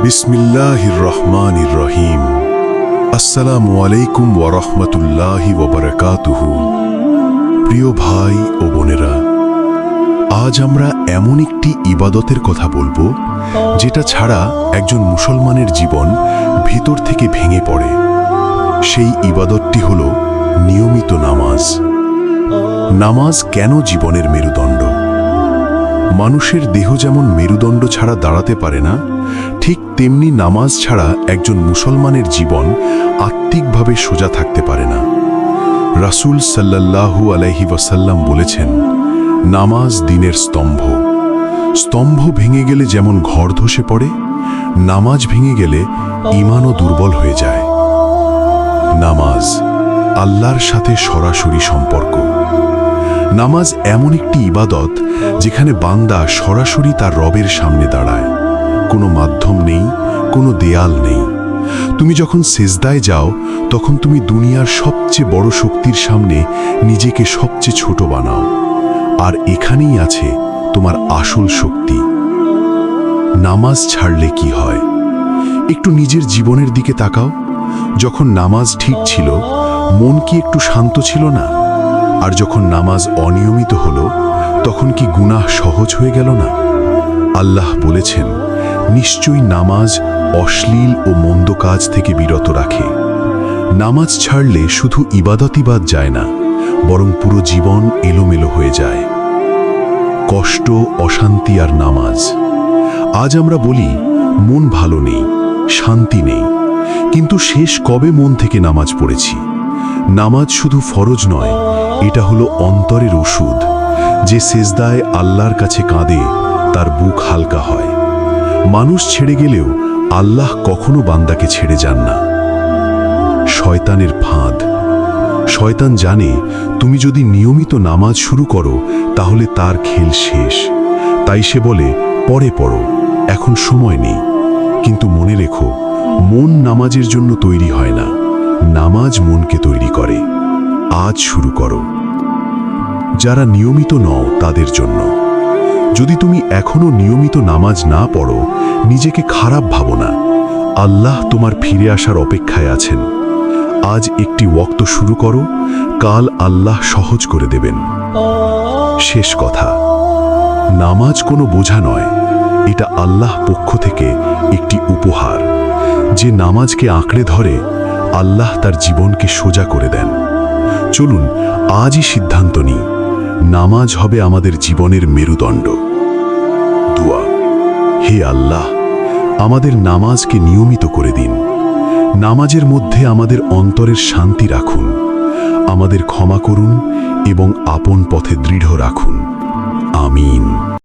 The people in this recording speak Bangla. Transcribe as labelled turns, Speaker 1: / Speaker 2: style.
Speaker 1: বিসমিল্লাহির রহমানির রহিম। আসসালামু আলাইকুম ওয়া রাহমাতুল্লাহি ওয়া বারাকাতুহু। প্রিয় ভাই ও বোনেরা, আজ আমরা এমন একটি ইবাদতের কথা বলবো যেটা ছাড়া একজন মুসলমানের জীবন ভিতর থেকে ভেঙে পড়ে। সেই ইবাদতটি হলো নিয়মিত নামাজ। নামাজ কেন জীবনের মেরুদণ্ড? মানুষের দেহ যেমন মেরুদণ্ড ছাড়া দাঁড়াতে পারে না, ঠিক তেমনি নামাজ ছাড়া একজন মুসলমানের জীবন আত্মিকভাবে সোজা থাকতে পারে না। রাসূল সাল্লাল্লাহু আলাইহি ওয়াসাল্লাম বলেছেন, নামাজ দিনের স্তম্ভ। স্তম্ভ ভেঙে গেলে যেমন ঘর ধসে পড়ে, নামাজ ভেঙে গেলে ঈমানও দুর্বল হয়ে যায়। নামাজ আল্লাহর সাথে সরাসরি সম্পর্ক। নামাজ এমন একটি ইবাদত যেখানে বান্দা সরাসরি তার রবের সামনে দাঁড়ায়। কোনো মাধ্যম নেই, কোনো দেয়াল নেই। তুমি যখন সিজদায় যাও, তখন তুমি দুনিয়ার সবচেয়ে বড় শক্তির সামনে নিজেকে সবচেয়ে ছোট বানাও। আর এখানেই আছে তোমার আসল শক্তি। নামাজ ছাড়লে কি হয়? একটু নিজের জীবনের দিকে তাকাও। যখন নামাজ ঠিক ছিল, মন কি একটু শান্ত ছিল না? আর যখন নামাজ অনিয়মিত হলো, তখন কি গুনাহ সহজ হয়ে গেল না? আল্লাহ বলেছেন, নিশ্চয়ই নামাজ অশ্লীল ও মন্দ কাজ থেকে বিরত রাখে। নামাজ ছাড়লে শুধু ইবাদতই বাদ যায় না, বরং পুরো জীবন এলোমেলো হয়ে যায়। কষ্ট, অশান্তি আর নামাজ। আজ আমরা বলি মন ভালো নেই, শান্তি নেই, কিন্তু শেষ কবে মন থেকে নামাজ পড়েছি? নামাজ শুধু ফরজ নয়, এটা হলো অন্তরের ওষুধ। যে সেজদায় আল্লাহর কাছে কাঁদে, তার বুক হালকা হয়। মানুষ ছেড়ে গেলেও আল্লাহ কখনো বান্দাকে ছেড়ে যান না। শয়তানের ফাঁদ। শয়তান জানে তুমি যদি নিয়মিত নামাজ শুরু করো, তাহলে তার খেল শেষ। তাই সে বলে, পরে পড়ো, এখন সময় নেই। কিন্তু মনে রেখো, মন নামাজের জন্য তৈরি হয় না, নামাজ মনকে তৈরি করে। আজ শুরু করো। যারা নিয়মিত নও তাদের জন্য। যদি তুমি এখনো নিয়মিত নামাজ না পড়ো, নিজেকে খারাপ ভাবো না। আল্লাহ তোমার ফিরে আসার অপেক্ষায় আছেন। আজ একটি ওয়াক্ত শুরু করো, কাল আল্লাহ সহজ করে দেবেন। শেষ কথা, নামাজ কোনো বোঝা নয়, এটা আল্লাহ পক্ষ থেকে একটি উপহার। যে নামাজকে আঁকড়ে ধরে, আল্লাহ তার জীবনকে সোজা করে দেন। চলুন আজই সিদ্ধান্ত নিই, নামাজ হবে আমাদের জীবনের মেরুদণ্ড। দোয়া। হে আল্লাহ, আমাদের নামাজকে নিয়মিত করে দিন। নামাজের মধ্যে আমাদের অন্তরের শান্তি রাখুন। আমাদের ক্ষমা করুন এবং আপন পথে দৃঢ় রাখুন। আমিন।